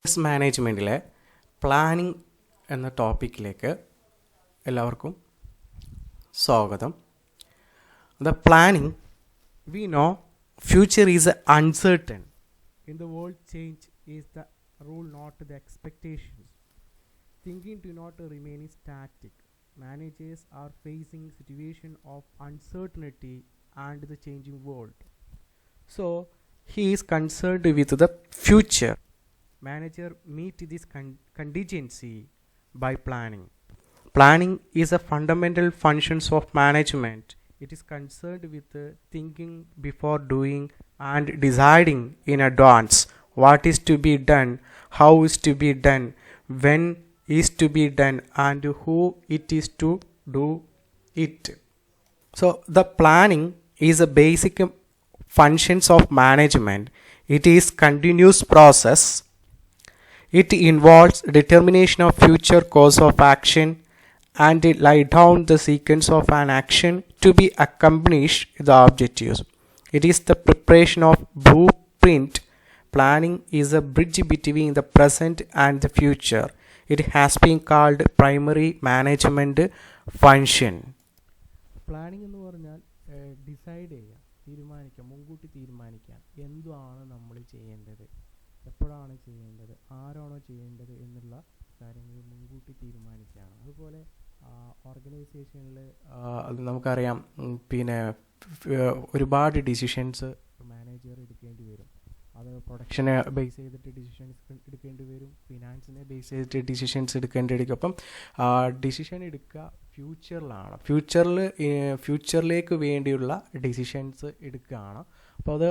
Risk മാനേജ്മെൻറ്റിലെ planning എന്ന ടോപ്പിക്കിലേക്ക് എല്ലാവർക്കും സ്വാഗതം. The planning, we know future is uncertain. In the world, change is the rule, not the expectations. Thinking do not remain static. Managers are facing situation of uncertainty and the changing world. So, he is concerned with the future. Manager meet this contingency by planning. Planning is a fundamental functions of management. It is concerned with thinking before doing and deciding in advance what is to be done, how is to be done, when is to be done, and who it is to do it. So the planning is a basic functions of management. It is continuous process. It involves determination of future course of action and lie down the sequence of an action to be accomplished the objectives. It is the preparation of blueprint. Planning is a bridge between the present and the future. It has been called primary management function. Planning എന്ന് പറഞ്ഞാൽ decide ചെയ്യുക, തീരുമാനിക്കുക, മുൻകൂട്ടി തീരുമാനിക്കാൻ എന്താണ് നമ്മൾ ചെയ്യേണ്ടത്, എപ്പോഴാണ് ചെയ്യേണ്ടത്, ആരാണോ ചെയ്യേണ്ടത് എന്നുള്ള കാര്യങ്ങൾ മുൻകൂട്ടി തീരുമാനിക്കുകയാണ്. അതുപോലെ ഓർഗനൈസേഷനിൽ അത് നമുക്കറിയാം, പിന്നെ ഒരുപാട് ഡിസിഷൻസ് മാനേജർ എടുക്കേണ്ടി വരും. അത് പ്രൊഡക്ഷനെ ബേസ് ചെയ്തിട്ട് ഡിസിഷൻസ് എടുക്കേണ്ടി വരും, ഫിനാൻസിനെ ബേസ് ചെയ്തിട്ട് ഡിസിഷൻസ് എടുക്കേണ്ടിയിരിക്കും. അപ്പം ഡിസിഷൻ എടുക്കുക ഫ്യൂച്ചറിലാണ്, ഫ്യൂച്ചറിലേക്ക് വേണ്ടിയുള്ള ഡിസിഷൻസ് എടുക്കുകയാണ്. അപ്പോൾ അത്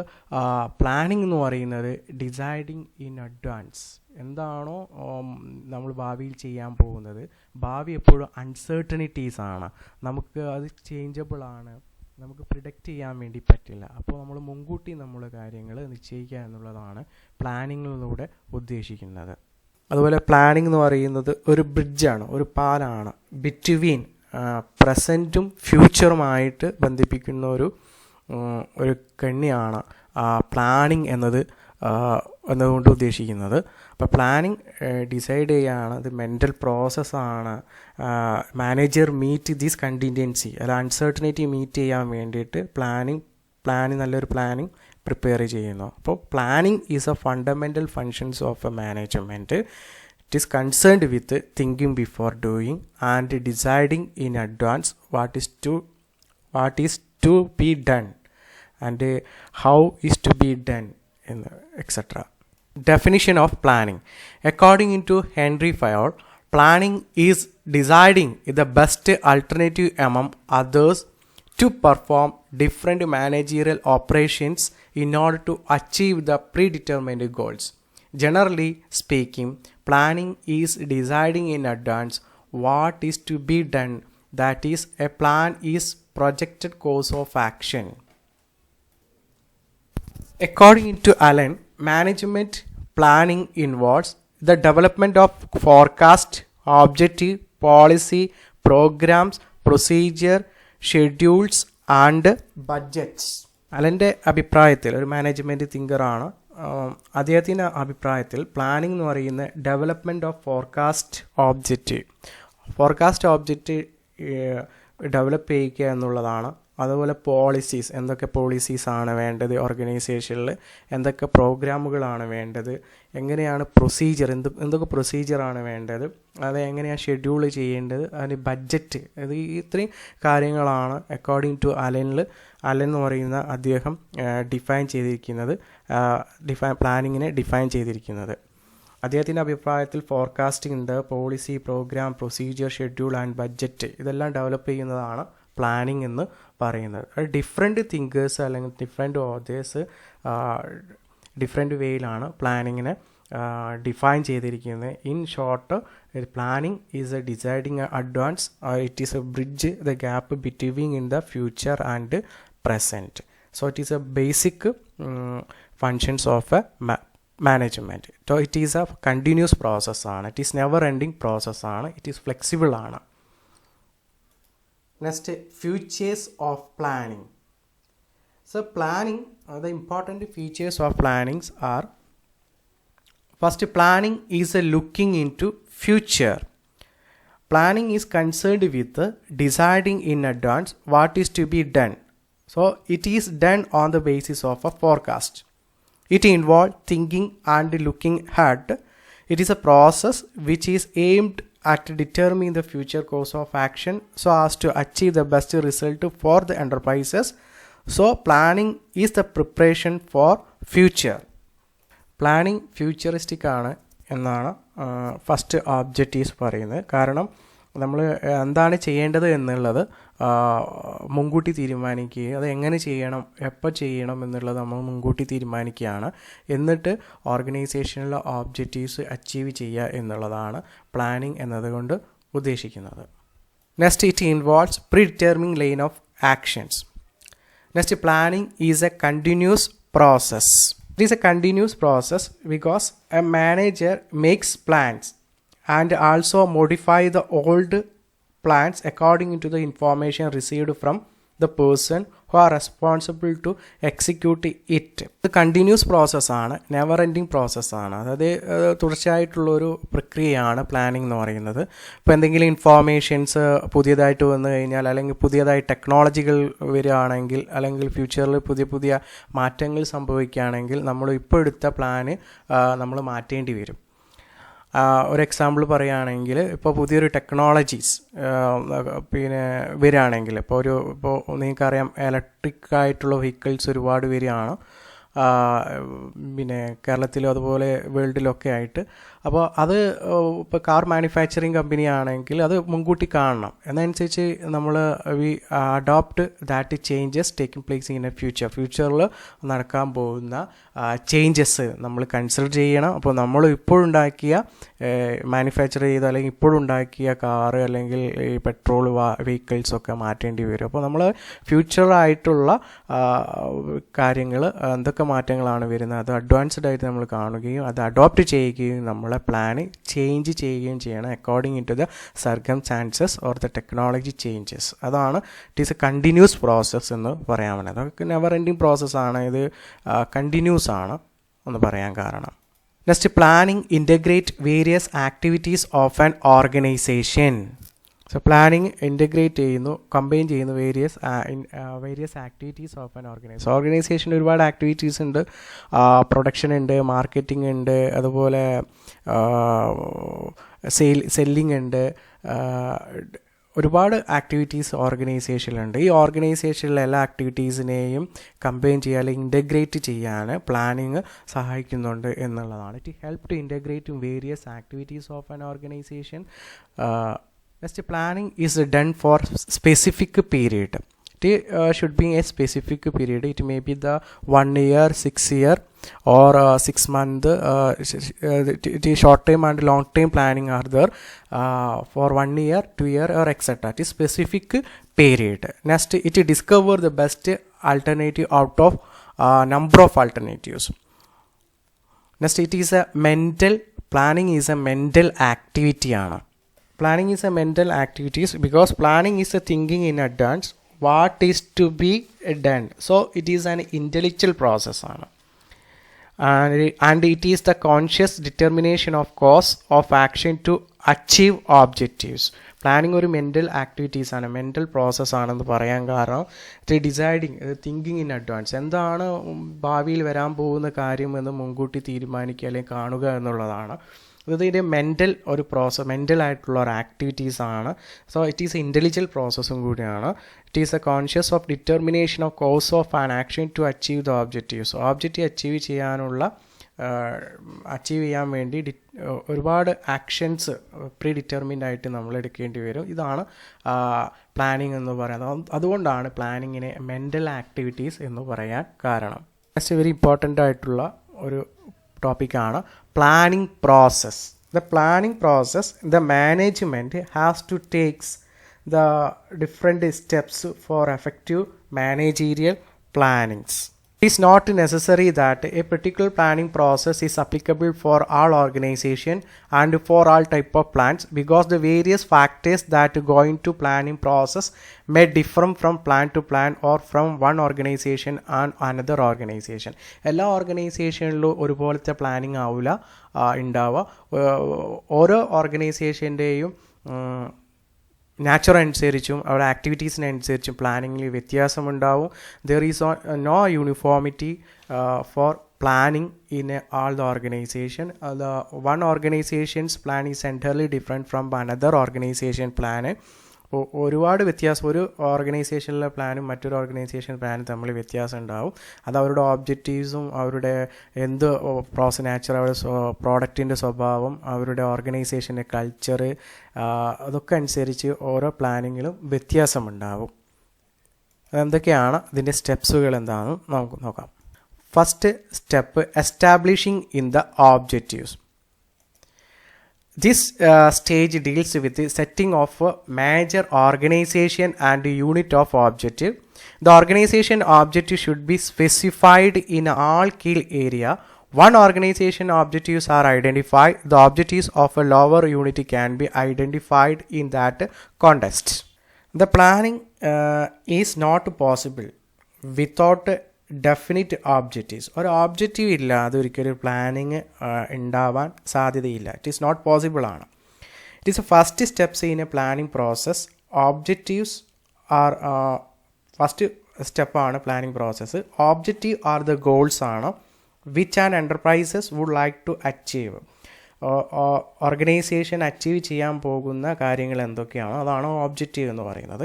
പ്ലാനിംഗ് എന്ന് പറയുന്നത് ഡിസൈഡിങ് ഇൻ അഡ്വാൻസ്. എന്താണോ നമ്മൾ ഭാവിയിൽ ചെയ്യാൻ പോകുന്നത്, ഭാവി എപ്പോഴും അൺസർട്ടനിറ്റീസ് ആണ്, നമുക്ക് അത് ചേഞ്ചബിൾ ആണ്, നമുക്ക് പ്രിഡിക്റ്റ് ചെയ്യാൻ വേണ്ടി പറ്റില്ല. അപ്പോൾ നമ്മൾ മുൻകൂട്ടി നമ്മൾ കാര്യങ്ങൾ നിശ്ചയിക്കുക എന്നുള്ളതാണ് പ്ലാനിങ്ങിലൂടെ ഉദ്ദേശിക്കുന്നത്. അതുപോലെ പ്ലാനിംഗ് എന്ന് പറയുന്നത് ഒരു ബ്രിഡ്ജാണ്, ഒരു പാലാണ് ബിറ്റ്വീൻ പ്രസൻറ്റും ഫ്യൂച്ചറുമായിട്ട് ബന്ധിപ്പിക്കുന്ന ഒരു കണ്ണിയാണ് പ്ലാനിംഗ് എന്നതുകൊണ്ട് ഉദ്ദേശിക്കുന്നത്. അപ്പോൾ പ്ലാനിംഗ് ഡിസൈഡ് ചെയ്യുകയാണ്, അത് മെൻ്റൽ പ്രോസസ്സാണ്. മാനേജർ മീറ്റ് ദിസ് കണ്ടിൻജൻസി, അല്ല അൺസർട്ടനിറ്റി മീറ്റ് ചെയ്യാൻ വേണ്ടിയിട്ട് പ്ലാനിങ് നല്ലൊരു പ്ലാനിങ് പ്രിപ്പയർ ചെയ്യുന്നു. അപ്പോൾ planning is A fundamental functions of a management. It is concerned with thinking before doing and deciding in advance what is to be done and how is to be done, etc. Definition of planning. According to Henry Fayol, planning is deciding the best alternative among others to perform different managerial operations in order to achieve the predetermined goals. Generally speaking, planning is deciding in advance what is to be done. That is, a plan is projected course of action. According to Allen, management planning involves the development of forecast, objective, policy, programs, procedure, schedules and budgets. അലൻ്റെ അഭിപ്രായത്തിൽ, ഒരു management തിങ്കറാണ്, അദ്ദേഹത്തിൻ്റെ അഭിപ്രായത്തിൽ planning എന്ന് പറയുന്ന development of forecast object develop ചെയ്യിക്കുക എന്നുള്ളതാണ്. അതുപോലെ policies, എന്തൊക്കെ പോളിസീസാണ് വേണ്ടത് ഓർഗനൈസേഷനിൽ, എന്തൊക്കെ പ്രോഗ്രാമുകളാണ് വേണ്ടത്, എങ്ങനെയാണ് പ്രൊസീജിയർ, എന്തൊക്കെ പ്രൊസീജിയറാണ് വേണ്ടത്, അത് എങ്ങനെയാണ് ഷെഡ്യൂൾ ചെയ്യേണ്ടത്, അതിന് ബഡ്ജറ്റ്, ഇത് ഇത്രയും കാര്യങ്ങളാണ് അക്കോർഡിംഗ് ടു അലൻ എന്ന് പറയുന്ന അദ്ദേഹം പ്ലാനിങ്ങിനെ ഡിഫൈൻ ചെയ്തിരിക്കുന്നത്. അദ്ദേഹത്തിൻ്റെ അഭിപ്രായത്തിൽ ഫോർകാസ്റ്റിംഗ് ഉണ്ട്, policy, program, procedure, schedule and budget, ഇതെല്ലാം ഡെവലപ്പ് ചെയ്യുന്നതാണ് പ്ലാനിംഗ് എന്ന് പറയുന്നത്. ഡിഫറെൻറ്റ് തിങ്കേഴ്സ് അല്ലെങ്കിൽ ഡിഫറെൻറ്റ് ഓതേഴ്സ് ഡിഫറെൻറ്റ് വേയിലാണ് പ്ലാനിങ്ങിനെ ഡിഫൈൻ ചെയ്തിരിക്കുന്നത്. In short, planning is a deciding advance, it is a bridge the gap between in the future and present. So it is a basic functions of a management. So it is a continuous പ്രോസസ്സാണ്, it is never ending പ്രോസസ്സാണ്, it is flexible ആണ്. Next, features of planning. So planning, the important features of plannings are First, planning is a looking into future. Planning is concerned with deciding in advance what is to be done. So it is done on the basis of a forecast. It involves thinking and looking ahead. It is a process which is aimed at determining the future course of action so as to achieve the best result for the enterprises. So planning is the preparation for future. Planning futuristic ആണ് എന്നാണ് first objectives പറയുന്നത്. കാരണം നമ്മൾ എന്താണ് ചെയ്യേണ്ടത് എന്നുള്ളത് മുൻകൂട്ടി തീരുമാനിക്കുകയും അത് എങ്ങനെ ചെയ്യണം, എപ്പോൾ ചെയ്യണം എന്നുള്ളത് നമ്മൾ മുൻകൂട്ടി തീരുമാനിക്കുകയാണ്. എന്നിട്ട് ഓർഗനൈസേഷനിലെ ഒബ്ജക്റ്റീവ്സ് അച്ചീവ് ചെയ്യുക എന്നുള്ളതാണ് പ്ലാനിങ് എന്നതുകൊണ്ട് ഉദ്ദേശിക്കുന്നത്. Next, it involves predetermining line of actions. Next, planning is a continuous process. It is a continuous process because a manager makes plans and also modify the old plans according to the information received from the person who are responsible to execute it. ഇത് continuous പ്രോസസ്സാണ്, never ending പ്രോസസ്സാണ്. അതായത് തുടർച്ചയായിട്ടുള്ളൊരു പ്രക്രിയയാണ് planning എന്ന് പറയുന്നത്. ഇപ്പോൾ എന്തെങ്കിലും informations പുതിയതായിട്ട് വന്നു കഴിഞ്ഞാൽ, അല്ലെങ്കിൽ പുതിയതായി ടെക്നോളജികൾ വരികയാണെങ്കിൽ, അല്ലെങ്കിൽ ഫ്യൂച്ചറിൽ പുതിയ പുതിയ മാറ്റങ്ങൾ സംഭവിക്കുകയാണെങ്കിൽ നമ്മൾ ഇപ്പോൾ എടുത്ത പ്ലാന് നമ്മൾ മാറ്റേണ്ടി വരും. ഒരു എക്സാമ്പിൾ പറയുകയാണെങ്കിൽ, ഇപ്പോൾ പുതിയൊരു ടെക്നോളജീസ് വരികയാണെങ്കിൽ, ഇപ്പോൾ നിങ്ങൾക്കറിയാം ഇലക്ട്രിക് ആയിട്ടുള്ള വെഹിക്കിൾസ് ഒരുപാട് വരികയാണ് കേരളത്തിലും അതുപോലെ വേൾഡിലൊക്കെ ആയിട്ട്. അപ്പോൾ അത് ഇപ്പോൾ കാർ മാനുഫാക്ചറിങ് കമ്പനി ആണെങ്കിൽ അത് മുൻകൂട്ടി കാണണം. എന്നനുസരിച്ച് നമ്മൾ we adopt that changes taking place in a ഫ്യൂച്ചറിൽ നടക്കാൻ പോകുന്ന ചേഞ്ചസ് നമ്മൾ കൺസിഡർ ചെയ്യണം. അപ്പോൾ നമ്മൾ ഇപ്പോഴുണ്ടാക്കിയ മാനുഫാക്ചർ ചെയ്ത അല്ലെങ്കിൽ ഇപ്പോഴുണ്ടാക്കിയ കാറ് അല്ലെങ്കിൽ ഈ പെട്രോൾ വെഹിക്കിൾസൊക്കെ മാറ്റേണ്ടി വരും. അപ്പോൾ നമ്മൾ ഫ്യൂച്ചറായിട്ടുള്ള കാര്യങ്ങൾ എന്തൊക്കെ മാറ്റങ്ങളാണ് വരുന്നത് അത് അഡ്വാൻസ്ഡ് ആയിട്ട് നമ്മൾ കാണുകയും അത് അഡോപ്റ്റ് ചെയ്യുകയും നമ്മളെ പ്ലാന് ചേഞ്ച് ചെയ്യുകയും ചെയ്യണം according to the circumstances or the technology changes. അതാണ് it is a continuous process എന്ന് പറയാൻ പറ്റുന്നത്. അതൊക്കെ നെവർ എൻഡിങ് പ്രോസസ്സാണ്, ഇത് കണ്ടിന്യൂസ് ആണ് എന്ന് പറയാൻ കാരണം. Next, planning integrate various activities of an organisation. So planning integrate ചെയ്യുന്നു, കമ്പൈൻ ചെയ്യുന്നു various activities of an organisation. ഒരുപാട് ആക്ടിവിറ്റീസ് ഉണ്ട്. പ്രൊഡക്ഷൻ ഉണ്ട്, മാർക്കറ്റിംഗ് ഉണ്ട്, അതുപോലെ സെല്ലിംഗ് ഉണ്ട്, ഒരുപാട് ആക്ടിവിറ്റീസ് ഓർഗനൈസേഷനിലുണ്ട്. ഈ ഓർഗനൈസേഷനിലെ എല്ലാ ആക്ടിവിറ്റീസിനെയും കമ്പൈൻ ചെയ്യുക അല്ലെങ്കിൽ ഇൻ്റഗ്രേറ്റ് ചെയ്യാൻ പ്ലാനിങ് സഹായിക്കുന്നുണ്ട് എന്നുള്ളതാണ്. It help to integrate various activities of an organisation. Next, planning is done for specific period. It should be a specific period. It may be the 1 year, 6 year or 6 month. It is short term and long term planning are there for 1 year, 2 year or etc. It is specific period. Next, it discover the best alternative out of number of alternatives. Next, it is a mental planning is a mental activity ആണ്. Planning is a mental activities because planning is a thinking in advance what is to be done. So it is an intellectual process ആണ്. And it is the conscious determination of course of action to achieve objectives. Planning ഒരു mental activities ആണ്, mental process ആണെന്ന് പറയാൻ കാരണം ഇത് deciding, thinking in advance, എന്താണ് ഭാവിയിൽ വരാൻ പോകുന്ന കാര്യം എന്ന് മുൻകൂട്ടി തീരുമാനിക്കുക അല്ലെങ്കിൽ കാണുക എന്നുള്ളതാണ്. ഇതിൻ്റെ മെൻ്റൽ ഒരു പ്രോസസ്, മെൻ്റൽ ആയിട്ടുള്ള ഒരു ആക്ടിവിറ്റീസ് ആണ്. സോ ഇറ്റ് ഈസ് ഇൻ്റലിജൻ്റ് പ്രോസസ്സും കൂടിയാണ്. It is a conscious of determination of course of an action to achieve the objectives. Objective achieve ചെയ്യാൻ വേണ്ടി ഒരുപാട് ആക്ഷൻസ് പ്രീ ഡിറ്റർമിൻഡ് ആയിട്ട് നമ്മൾ എടുക്കേണ്ടി വരും. ഇതാണ് പ്ലാനിങ് എന്ന് പറയുന്നത്. അതുകൊണ്ടാണ് പ്ലാനിങ്ങിനെ മെൻ്റൽ ആക്ടിവിറ്റീസ് എന്ന് പറയാൻ കാരണം. നെക്സ്റ്റ് വെരി ഇമ്പോർട്ടൻ്റ് ആയിട്ടുള്ള ഒരു ടോപ്പിക്കാണ് planning process. The planning process, the management has to takes the different steps for effective managerial plannings. It is not necessary that a particular planning process is applicable for all organization and for all type of plans, because the various factors that go into planning process may differ from plan to plan or from one organization and another organization. എല്ലാ ഓർഗനൈസേഷനിലും ഒരുപോലത്തെ planning ആവില്ല ഉണ്ടാവുക. ഓരോ ഓർഗനൈസേഷൻ്റെയും nature അനുസരിച്ചും അവരുടെ ആക്ടിവിറ്റീസിനനുസരിച്ചും പ്ലാനിങ്ങിൽ വ്യത്യാസമുണ്ടാവും. There is no uniformity for planning in all the organization. The one organization's plan is entirely different from another organization plan. ഒരുപാട് വ്യത്യാസം, ഒരു ഓർഗനൈസേഷനിലെ പ്ലാനും മറ്റൊരു ഓർഗനൈസേഷൻ പ്ലാനും തമ്മിൽ വ്യത്യാസം ഉണ്ടാവും. അത് അവരുടെ ഓബ്ജക്റ്റീവ്സും അവരുടെ എന്ത് നാച്ചർ, അവരുടെ പ്രോഡക്റ്റിൻ്റെ സ്വഭാവം, അവരുടെ ഓർഗനൈസേഷൻ്റെ കൾച്ചർ, അതൊക്കെ അനുസരിച്ച് ഓരോ പ്ലാനിങ്ങിലും വ്യത്യാസമുണ്ടാവും. അതെന്തൊക്കെയാണ് ഇതിൻ്റെ സ്റ്റെപ്സുകൾ എന്താണെന്ന് നമുക്ക് നോക്കാം. First step, establishing in the objectives. This stage deals with the setting of a major organization and unit of objective. The organization objective should be specified in all key area. One organization objectives are identified. The objectives of a lower unit can be identified in that context. The planning is not possible without definite objectives. ഒരു objective ഇല്ലാതെ ഒരിക്കലും planning ഉണ്ടാവാൻ സാധ്യതയില്ല. It is not possible ആണ്. It is a first steps in a planning process. Objectives are first സ്റ്റെപ്പാണ് planning process. Objective are the goals ആണ് which and enterprises would like to achieve. Organisation achieve ചെയ്യാൻ പോകുന്ന കാര്യങ്ങൾ എന്തൊക്കെയാണോ അതാണ് objective എന്ന് പറയുന്നത്.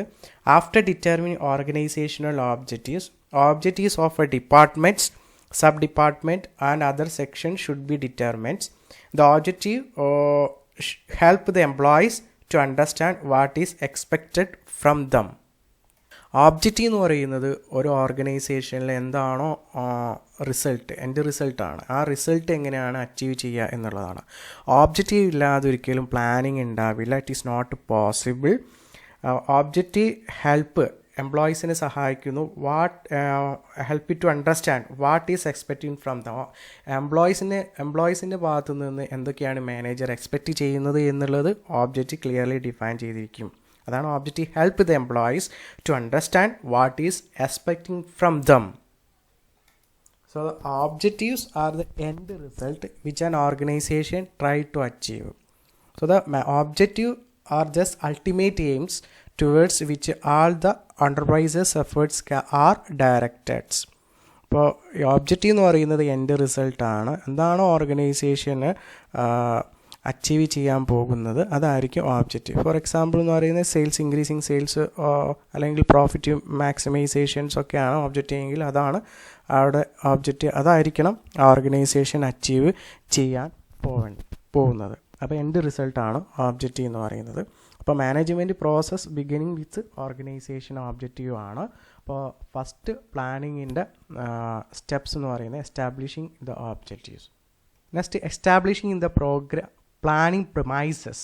After determining organisational objectives, objectives of a departments, sub-department and other sections should be determined. The objective help the employees to understand what is expected from them. Objective എന്ന് പറയുന്നത് ഒരു ഓർഗനൈസേഷനിൽ എന്താണോ റിസൾട്ട്, എൻ്റെ റിസൾട്ടാണ്. ആ റിസൾട്ട് എങ്ങനെയാണ് അച്ചീവ് ചെയ്യുക എന്നുള്ളതാണ്. ഓബ്ജക്റ്റീവ് ഇല്ലാതെ ഒരിക്കലും പ്ലാനിങ് ഉണ്ടാവില്ല. It is not possible. Objective help എംപ്ലോയീസിനെ സഹായിക്കുന്നു. Help to understand what is expecting from the എംപ്ലോയീസിൻ്റെ ഭാഗത്തു നിന്ന് എന്തൊക്കെയാണ് മാനേജർ എക്സ്പെക്റ്റ് ചെയ്യുന്നത് എന്നുള്ളത് ഓബ്ജക്റ്റീവ് ക്ലിയർലി ഡിഫൈൻ ചെയ്തിരിക്കും. അതാണ് objective help the employees to understand what is expecting from them. So the objectives are the end result which an organisation try to achieve. So the objective are just ultimate aims towards which all the enterprises efforts are directed. ഇപ്പോൾ ഈ objective എന്ന് പറയുന്നത് എൻ്റെ റിസൾട്ടാണ്. എന്താണോ ഓർഗനൈസേഷന് achieve ചെയ്യാൻ പോകുന്നത് അതായിരിക്കും ഓബ്ജക്റ്റീവ്. ഫോർ എക്സാമ്പിൾ എന്ന് പറയുന്നത് സെയിൽസ്, ഇൻക്രീസിങ് സെയിൽസ് അല്ലെങ്കിൽ പ്രോഫിറ്റ് മാക്സിമൈസേഷൻസ് ഒക്കെയാണ് ഒബ്ജക്റ്റീവ് എങ്കിൽ അതാണ് അവിടെ ഒബ്ജക്റ്റീവ്, അതായിരിക്കണം ഓർഗനൈസേഷൻ അച്ചീവ് ചെയ്യാൻ പോകുന്നത്. അപ്പോൾ എൻ്റെ റിസൾട്ടാണ് ഓബ്ജക്റ്റീവ് എന്ന് പറയുന്നത്. അപ്പോൾ മാനേജ്മെൻറ്റ് പ്രോസസ് ബിഗിനിങ് വിത്ത് ഓർഗനൈസേഷൻ ഒബ്ജക്റ്റീവ് ആണ്. അപ്പോൾ ഫസ്റ്റ് പ്ലാനിങ്ങിൻ്റെ സ്റ്റെപ്സ് എന്ന് പറയുന്നത് establishing the objectives. Next, establishing in the planning premises.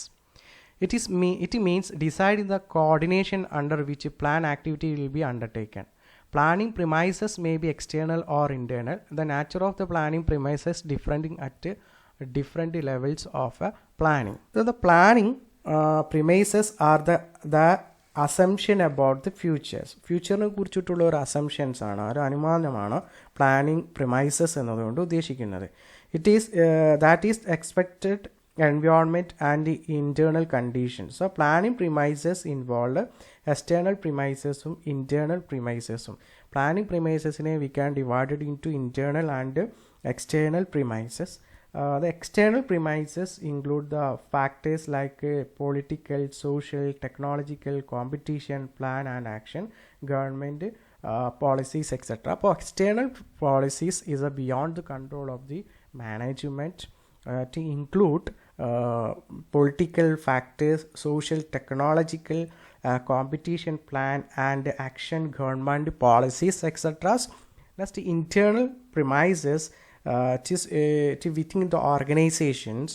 It means deciding the coordination under which plan activity will be undertaken. Planning premises may be external or internal. The nature of the planning premises differing at different levels of planning. So the planning premises are the assumption about the futures. ഫ്യൂച്ചറിനെ കുറിച്ചിട്ടുള്ള ഒരു assumptions ആണ്, ഒരു അനുമാനമാണ് planning premises എന്നതുകൊണ്ട് ഉദ്ദേശിക്കുന്നത്. It is that is expected environment and the internal conditions. So planning premises involve external premises and internal premises. Planning premises we can divide it into internal and external premises. The external premises include the factors like political, social, technological, competition, plan and action, government policies, etc. So external policies is beyond the control of the management. To include political factors, social, technological, competition, plan and action, government policies, etc. Next, the internal premises, within the organizations.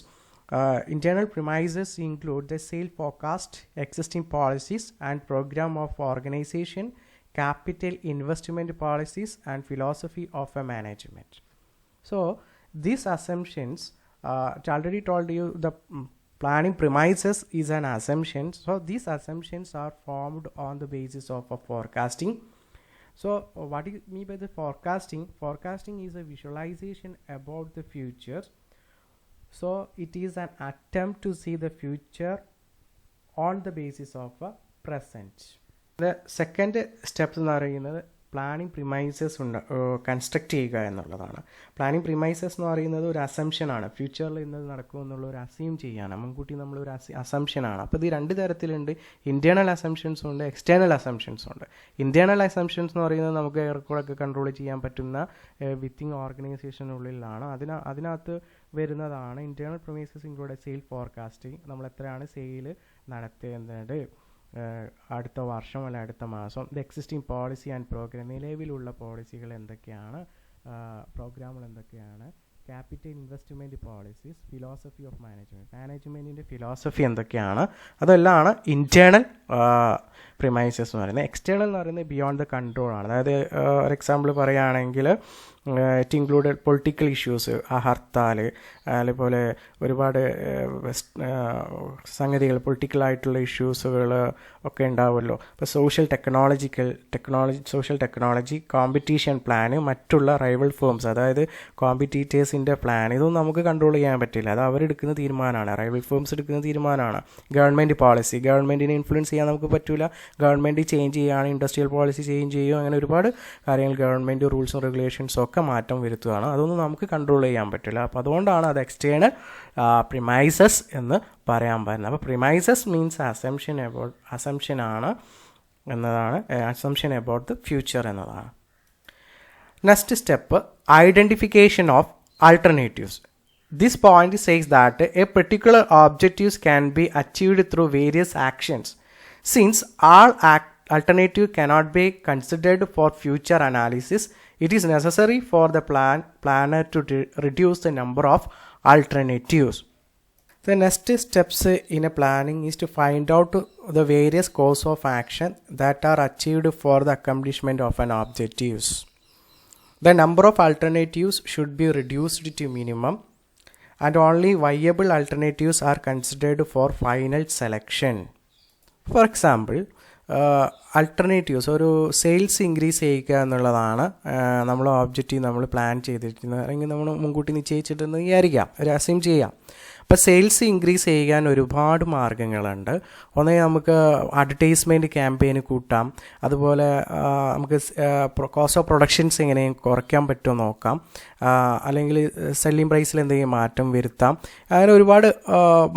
Internal premises include the sales forecast, existing policies and program of organization, capital investment policies and philosophy of a management. So these assumptions, I already told you the planning premises is an assumption. So these assumptions are formed on the basis of a forecasting. So what do you mean by the forecasting? Forecasting is a visualization about the future. So it is an attempt to see the future on the basis of a present. The second step എന്ന് പറയുന്നത് planning premises construct ചെയ്യുക എന്നുള്ളതാണ്. Planning premises എന്ന് പറയുന്നത് ഒരു അസംഷനാണ്. ഫ്യൂച്ചറിൽ ഇന്നത് നടക്കുമെന്നുള്ള ഒരു അസ്യൂം ചെയ്യാണ്, മുൻകൂട്ടി നമ്മളൊരു അസംഷനാണ്. അപ്പോൾ ഇത് രണ്ട് തരത്തിലുണ്ട്. ഇൻറ്റേർണൽ അസംഷൻസും ഉണ്ട്, എക്സ്റ്റേണൽ അസംഷൻസും ഉണ്ട്. ഇൻറ്റേർണൽ അസംഷൻസ് എന്ന് പറയുന്നത് നമുക്ക് ഏറെക്കുറെയൊക്കെ കൺട്രോൾ ചെയ്യാൻ പറ്റുന്ന വിത്തിൻ ഓർഗനൈസേഷനുള്ളിലാണ്. അതിനകത്ത് വരുന്നതാണ് internal premises include sale forecasting. നമ്മൾ എത്രയാണ് സെയിൽ നടത്തേണ്ടത് അടുത്ത വർഷം അല്ല അടുത്ത മാസം, the existing policy and programme, നിലവിലുള്ള പോളിസികൾ എന്തൊക്കെയാണ്, പ്രോഗ്രാമുകൾ എന്തൊക്കെയാണ്, capital investment policies, philosophy of മാനേജ്മെൻറ്റിൻ്റെ ഫിലോസഫി എന്തൊക്കെയാണ്, അതെല്ലാമാണ് ഇൻറ്റേർണൽ പ്രിമൈസസ് എന്ന് പറയുന്നത്. എക്സ്റ്റേണൽ എന്ന് പറയുന്നത് ബിയോണ്ട് ദ കൺട്രോൾ ആണ്. അതായത് ഒരു എക്സാമ്പിൾ പറയുകയാണെങ്കിൽ it included political issues, hartal, അതുപോലെ ഒരുപാട് സംഗതികൾ, പൊളിറ്റിക്കലായിട്ടുള്ള ഇഷ്യൂസുകൾ ഒക്കെ ഉണ്ടാവുമല്ലോ. ഇപ്പോൾ സോഷ്യൽ ടെക്നോളജി, കോമ്പറ്റീഷൻ പ്ലാന്, മറ്റുള്ള റൈവൽ ഫേംസ്, അതായത് കോമ്പറ്റീറ്റേഴ്സിൻ്റെ പ്ലാൻ, ഇതൊന്നും നമുക്ക് കൺട്രോൾ ചെയ്യാൻ പറ്റില്ല. അത് അവരെടുക്കുന്ന തീരുമാനമാണ്, റൈവൽ ഫേംസ് എടുക്കുന്ന തീരുമാനമാണ്. ഗവൺമെൻറ് പോളിസി, ഗവൺമെൻറ്റിനെ ഇൻഫ്ലുവൻസ് ചെയ്യാൻ നമുക്ക് പറ്റില്ല. ഗവൺമെൻറ് ചേഞ്ച് ചെയ്യുകയാണ്, ഇൻഡസ്ട്രിയൽ പോളിസി ചേഞ്ച് ചെയ്യും, അങ്ങനെ ഒരുപാട് കാര്യങ്ങൾ ഗവൺമെൻറ് റൂൾസും റെഗുലേഷൻസും ഒക്കെ മാറ്റം വരുത്തുകയാണ്. അതൊന്നും നമുക്ക് കൺട്രോൾ ചെയ്യാൻ പറ്റില്ല. അപ്പോൾ അതുകൊണ്ടാണ് അത് എക്സ്റ്റേണൽ പ്രിമൈസസ് എന്ന് പറയാൻ പറ്റുന്നത്. അപ്പോൾ പ്രിമൈസസ് മീൻസ് അസംഷൻ ആണ് എന്നതാണ്, അസംഷൻ അബൌട്ട് ദ ഫ്യൂച്ചർ എന്നതാണ്. Next step, identification of alternatives. This point says that a particular objectives can be achieved through various actions. Since all alternative cannot be considered for future analysis, it is necessary for the planner to reduce the number of alternatives. The next steps in a planning is to find out the various course of action that are achieved for the accomplishment of an objectives. The number of alternatives should be reduced to minimum, and only viable alternatives are considered for final selection. For example, alternatives, ഒരു sales increase ചെയ്യുക എന്നുള്ളതാണ് നമ്മൾ objective നമ്മൾ plan ചെയ്തിരിക്കുന്നത്, അല്ലെങ്കിൽ നമ്മൾ മുൻകൂട്ടി നിശ്ചയിച്ചിട്ടെന്ന് വിചാരിക്കാം, ഒരു അസ്യൂം ചെയ്യാം. അപ്പോൾ സെയിൽസ് ഇൻക്രീസ് ചെയ്യാൻ ഒരുപാട് മാർഗ്ഗങ്ങളുണ്ട്. ഒന്നേ നമുക്ക് അഡ്വർടൈസ്മെൻറ്റ് ക്യാമ്പയിന് കൂട്ടാം, അതുപോലെ നമുക്ക് കോസ്റ്റ് ഓഫ് പ്രൊഡക്ഷൻസ് എങ്ങനെയും കുറയ്ക്കാൻ പറ്റുമോ നോക്കാം, അല്ലെങ്കിൽ സെല്ലിംഗ് പ്രൈസിൽ എന്തെങ്കിലും മാറ്റം വരുത്താം. അങ്ങനെ ഒരുപാട്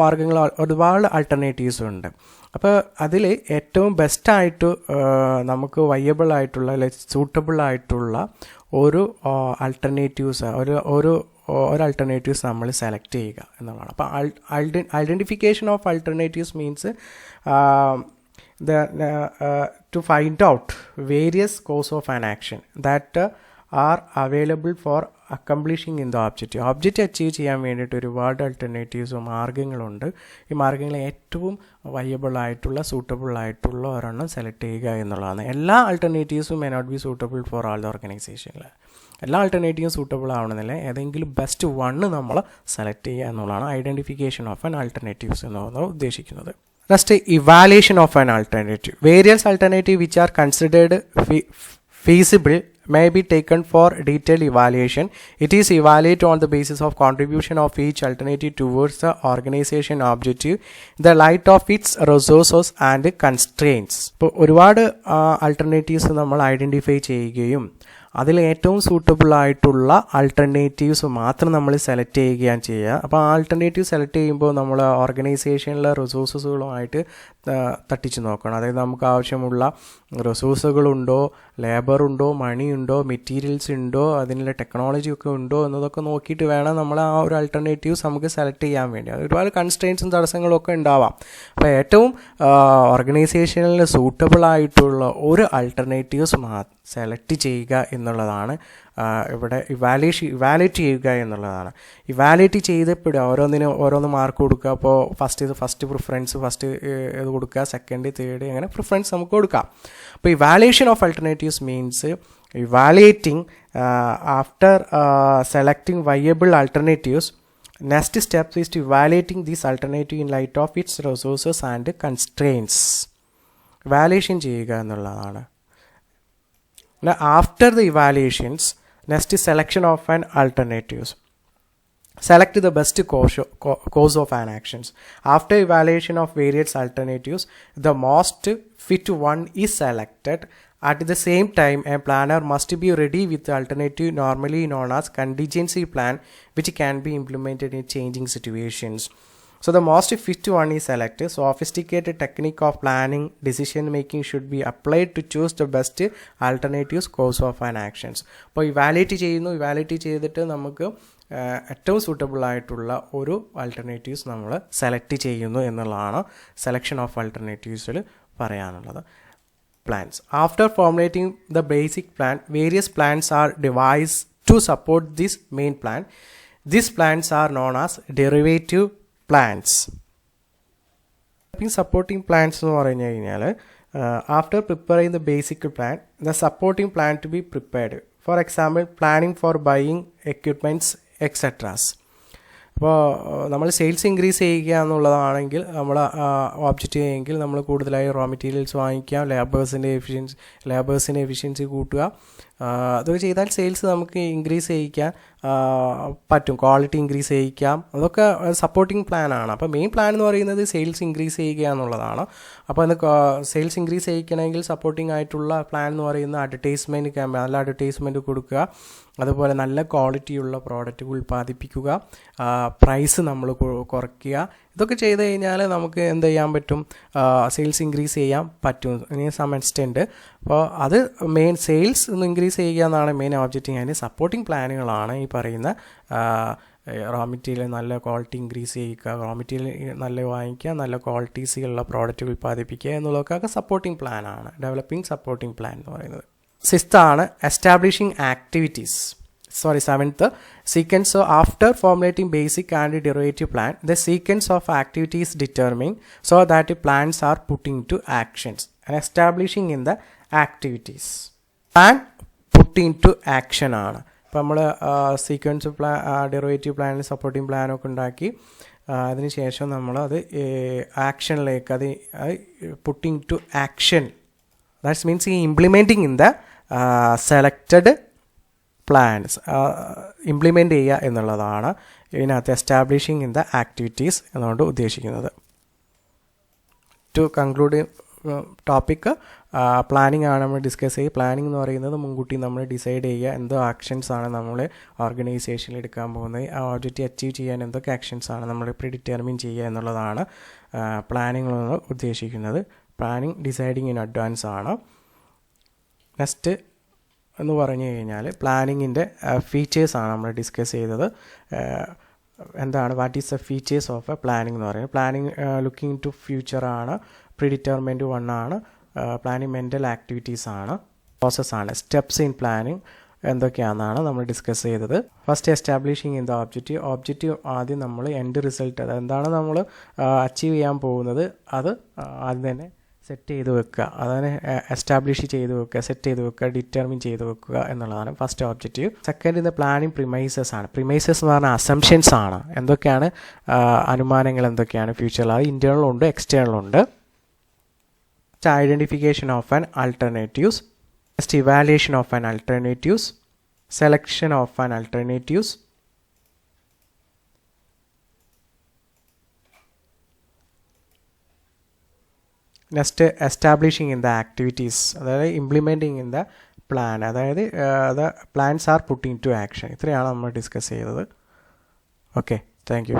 മാർഗ്ഗങ്ങൾ, ഒരുപാട് ആൾട്ടർനേറ്റീവ്സ് ഉണ്ട്. അപ്പോൾ അതിൽ ഏറ്റവും ബെസ്റ്റായിട്ട് നമുക്ക് വയ്യബിൾ ആയിട്ടുള്ള അല്ലെങ്കിൽ സൂട്ടബിൾ ആയിട്ടുള്ള ഒരു ആൾട്ടർനേറ്റീവ്സ് ഒരു ആൾട്ടർനേറ്റീവ്സ് നമ്മൾ സെലക്ട് ചെയ്യുക എന്നുള്ളതാണ്. അപ്പോൾ identification of alternatives means to find out various course of an action that are available for accomplishing in the objective. Object achieve ചെയ്യാൻ വേണ്ടിയിട്ട് ഒരുപാട് ആൾട്ടർനേറ്റീവ്സും മാർഗ്ഗങ്ങളുണ്ട്. ഈ മാർഗ്ഗങ്ങൾ ഏറ്റവും വയബിൾ ആയിട്ടുള്ള സൂട്ടബിൾ ആയിട്ടുള്ള ഒരെണ്ണം സെലക്ട് ചെയ്യുക എന്നുള്ളതാണ്. എല്ലാ ആൾട്ടർനേറ്റീവ്സും may not be suitable for all the ഓർഗനൈസേഷനിൽ. എല്ലാ ആൾട്ടർനേറ്റീവും സൂട്ടബിൾ ആവണമെന്നില്ല, ഏതെങ്കിലും ബെസ്റ്റ് വണ്ണ് നമ്മൾ സെലക്ട് ചെയ്യുക എന്നുള്ളതാണ് ഐഡൻറ്റിഫിക്കേഷൻ ഓഫ് ആൻ ആൾട്ടർനേറ്റീവ്സ് എന്ന് ഉദ്ദേശിക്കുന്നത്. Next, evaluation of an alternative. Various alternatives which are considered feasible may be taken for detailed evaluation. It is evaluated on the basis of contribution of each alternative towards the organization objective, the light of its resources and constraints. ഇപ്പോൾ ഒരുപാട് alternatives നമ്മൾ identify ചെയ്യുകയും അതിൽ ഏറ്റവും suitable ആയിട്ടുള്ള alternatives മാത്രം നമ്മൾ select ചെയ്യുകയാണ് ചെയ്യുക. അപ്പോൾ ആ ആൾട്ടർനേറ്റീവ് സെലക്ട് ചെയ്യുമ്പോൾ നമ്മൾ ഓർഗനൈസേഷനിലെ റിസോഴ്സസുകളുമായിട്ട് തട്ടിച്ച് നോക്കണം. അതായത് നമുക്ക് ആവശ്യമുള്ള റിസോഴ്സുകളുണ്ടോ, ലേബറുണ്ടോ, മണിയുണ്ടോ, മെറ്റീരിയൽസ് ഉണ്ടോ, അതിനുള്ള ടെക്നോളജി ഒക്കെ ഉണ്ടോ എന്നതൊക്കെ നോക്കിയിട്ട് വേണം നമ്മൾ ആ ഒരു ആൾട്ടർനേറ്റീവ്സ് നമുക്ക് സെലക്ട് ചെയ്യാൻ വേണ്ടി. അത് ഒരുപാട് കൺസ്ട്രെയിൻസും തടസ്സങ്ങളും ഒക്കെ ഉണ്ടാവാം. അപ്പോൾ ഏറ്റവും ഓർഗനൈസേഷനിൽ സൂട്ടബിൾ ആയിട്ടുള്ള ഒരു ആൾട്ടർനേറ്റീവ്സ് സെലക്ട് ചെയ്യുക എന്നുള്ളതാണ്. ഇവിടെ ഇവാലുവേറ്റ് ചെയ്യുക എന്നുള്ളതാണ്. ഇവാലുവേറ്റ് ചെയ്തപ്പെടുക, ഓരോന്ന് മാർക്ക് കൊടുക്കുക. അപ്പോൾ ഫസ്റ്റ് പ്രിഫറൻസ് ഇത് കൊടുക്കുക, സെക്കൻഡ്, തേർഡ്, അങ്ങനെ പ്രിഫറൻസ് നമുക്ക് കൊടുക്കാം. അപ്പോൾ evaluation of alternatives means evaluating after selecting viable alternatives. Next step is to evaluating this alternative in light of its resources and constraints. Evaluation ചെയ്യുക എന്നുള്ളതാണ്. After the evaluations, next is selection of an alternatives. Select the best course of an actions. After evaluation of various alternatives, the most fit one is selected. At the same time, a planner must be ready with the alternative normally known as contingency plan, which can be implemented in changing situations. So the most fit one is selected. Sophisticated technique of planning decision making should be applied to choose the best alternatives course of an actions. അപ്പോൾ evaluate ചെയ്തിട്ട് നമുക്ക് ഏറ്റവും suitable ആയിട്ടുള്ള ഒരു alternatives നമ്മൾ select ചെയ്യുന്നു എന്നുള്ളതാണ് selection of ആൾട്ടർനേറ്റീവ്സിൽ പറയാനുള്ളത്. Plans. After formulating the basic plan, various plans are devised to support this main plan. These plans are known as derivative plans. Supporting plans എന്ന് പറഞ്ഞു കഴിഞ്ഞാൽ after preparing the basic plan, the supporting plan to be prepared. For example, planning for buying equipments, etc. അപ്പോൾ നമ്മൾ sales increase ചെയ്യുക എന്നുള്ളതാണെങ്കിൽ നമ്മൾ object ചെയ്യുമെങ്കിൽ നമ്മൾ കൂടുതലായി raw materials വാങ്ങിക്കാം, ലേബേഴ്സിൻ്റെ എഫിഷ്യൻസി കൂട്ടുക. അതൊക്കെ ചെയ്താൽ സെയിൽസ് നമുക്ക് ഇൻക്രീസ് ചെയ്യിക്കാൻ പറ്റും, ക്വാളിറ്റി ഇൻക്രീസ് ചെയ്യിക്കാം. അതൊക്കെ സപ്പോർട്ടിങ് പ്ലാനാണ്. അപ്പോൾ മെയിൻ പ്ലാൻ എന്ന് പറയുന്നത് സെയിൽസ് ഇൻക്രീസ് ചെയ്യുക എന്നുള്ളതാണ്. അപ്പോൾ അത് സെയിൽസ് ഇൻക്രീസ് ചെയ്യിക്കണമെങ്കിൽ സപ്പോർട്ടിംഗ് ആയിട്ടുള്ള പ്ലാൻ എന്ന് പറയുന്ന അഡ്വർടൈസ്മെൻറ്റ്, നല്ല അഡ്വർടൈസ്മെൻറ്റ് കൊടുക്കുക, അതുപോലെ നല്ല ക്വാളിറ്റിയുള്ള പ്രോഡക്റ്റ് ഉൽപ്പാദിപ്പിക്കുക, പ്രൈസ് നമ്മൾ കുറയ്ക്കുക. ഇതൊക്കെ ചെയ്ത് കഴിഞ്ഞാൽ നമുക്ക് എന്ത് ചെയ്യാൻ പറ്റും, സെയിൽസ് ഇൻക്രീസ് ചെയ്യാൻ പറ്റും ഇനി സം എക്സ്റ്റെൻറ്റ്. അപ്പോൾ അത് മെയിൻ സെയിൽസ് ഒന്ന് ഇൻക്രീസ് ചെയ്യുക എന്നാണ് മെയിൻ ഓബ്ജക്റ്റീവ്. അതിന് സപ്പോർട്ടിംഗ് പ്ലാനുകളാണ് ഈ പറയുന്ന റോ മെറ്റീരിയൽ നല്ല ക്വാളിറ്റി ഇൻക്രീസ് ചെയ്യുക, റോ മെറ്റീരിയൽ നല്ല വാങ്ങിക്കുക, നല്ല ക്വാളിറ്റീസുള്ള പ്രോഡക്റ്റ് ഉൽപ്പാദിപ്പിക്കുക എന്നുള്ളതൊക്കെ സപ്പോർട്ടിംഗ് പ്ലാനാണ്, ഡെവലപ്പിംഗ് സപ്പോർട്ടിംഗ് പ്ലാൻ എന്ന് പറയുന്നത്. സിക്സ്ത് ആണ് establishing activities. Seventh, sequence. So after formulating basic and derivative plan, the sequence of activities determined so that the plans are put into actions and establishing in the activities. Plan put into action ആണ്. അപ്പോൾ നമ്മൾ sequence plan, derivative plan, supporting പ്ലാനൊക്കെ ഉണ്ടാക്കി അതിന് ശേഷം നമ്മൾ അത് ആക്ഷനിലേക്ക് അത് putting to action, that's means implementing in the selected plans implement ചെയ്യുക എന്നുള്ളതാണ് ഇതിനകത്ത് എസ്റ്റാബ്ലിഷിംഗ് ഇൻ ദ ആക്ടിവിറ്റീസ് എന്നുകൊണ്ട് ഉദ്ദേശിക്കുന്നത്. ടു കൺക്ലൂഡ് ടോപ്പിക്ക്, പ്ലാനിങ് ആണ് നമ്മൾ ഡിസ്കസ് ചെയ്യുക. പ്ലാനിങ് എന്ന് പറയുന്നത് മുൻകൂട്ടി നമ്മൾ ഡിസൈഡ് ചെയ്യുക എന്തോ ആക്ഷൻസ് ആണ് നമ്മൾ ഓർഗനൈസേഷനിൽ എടുക്കാൻ പോകുന്നത്, ആ ഒബ്ജക്റ്റ് അച്ചീവ് ചെയ്യാൻ എന്തൊക്കെ ആക്ഷൻസ് ആണ് നമ്മൾ പ്രിഡിറ്റർമിൻ ചെയ്യുക എന്നുള്ളതാണ് പ്ലാനിങ് എന്ന് ഉദ്ദേശിക്കുന്നത്. പ്ലാനിങ് ഡിസൈഡിങ് ഇൻ അഡ്വാൻസ് ആണ്. നെക്സ്റ്റ് എന്ന് പറഞ്ഞു കഴിഞ്ഞാൽ പ്ലാനിങ്ങിൻ്റെ ഫീച്ചേഴ്സാണ് നമ്മൾ ഡിസ്കസ് ചെയ്തത്. എന്താണ് what is the features of A planning എന്ന് പറയുന്നത്. പ്ലാനിങ് ലുക്കിംഗ് ടു ഫ്യൂച്ചറാണ്, പ്രിഡിറ്റർമെൻറ്റ് വൺ ആണ്, പ്ലാനിങ് മെൻ്റൽ ആക്ടിവിറ്റീസ് ആണ്, പ്രോസസ്സാണ്. സ്റ്റെപ്സ് ഇൻ പ്ലാനിങ് എന്തൊക്കെയാണെന്നാണ് നമ്മൾ ഡിസ്കസ് ചെയ്തത്. First establishing in the objective ആദ്യം നമ്മൾ എൻഡ് റിസൾട്ട് അതെന്താണ് നമ്മൾ അച്ചീവ് ചെയ്യാൻ പോകുന്നത് അത് ആദ്യം തന്നെ സെറ്റ് ചെയ്ത് വെക്കുക, അതിനെ എസ്റ്റാബ്ലിഷ് ചെയ്ത് വെക്കുക, സെറ്റ് ചെയ്ത് വെക്കുക, ഡിറ്റർമിൻ ചെയ്ത് വെക്കുക എന്നുള്ളതാണ് ഫസ്റ്റ് ഒബ്ജക്റ്റീവ്. സെക്കൻഡ് ഇത് പ്ലാനിങ് പ്രിമൈസസ് ആണ്. പ്രിമൈസസ് എന്ന് പറഞ്ഞാൽ അസംഷൻസ് ആണ്, എന്തൊക്കെയാണ് അനുമാനങ്ങൾ എന്തൊക്കെയാണ് ഫ്യൂച്ചറിൽ, അത് ഇൻറ്റേർണൽ ഉണ്ട് എക്സ്റ്റേണൽ ഉണ്ട്. Identification of an alternatives, next evaluation of an alternatives, selection of an alternatives, next establishing in the activities, അതായത് ഇംപ്ലിമെൻറ്റിങ് ഇൻ ദ പ്ലാൻ, അതായത് the plans are putting to action. ഇത്രയാണ് നമ്മൾ ഡിസ്കസ് ചെയ്തത്. Okay, thank U.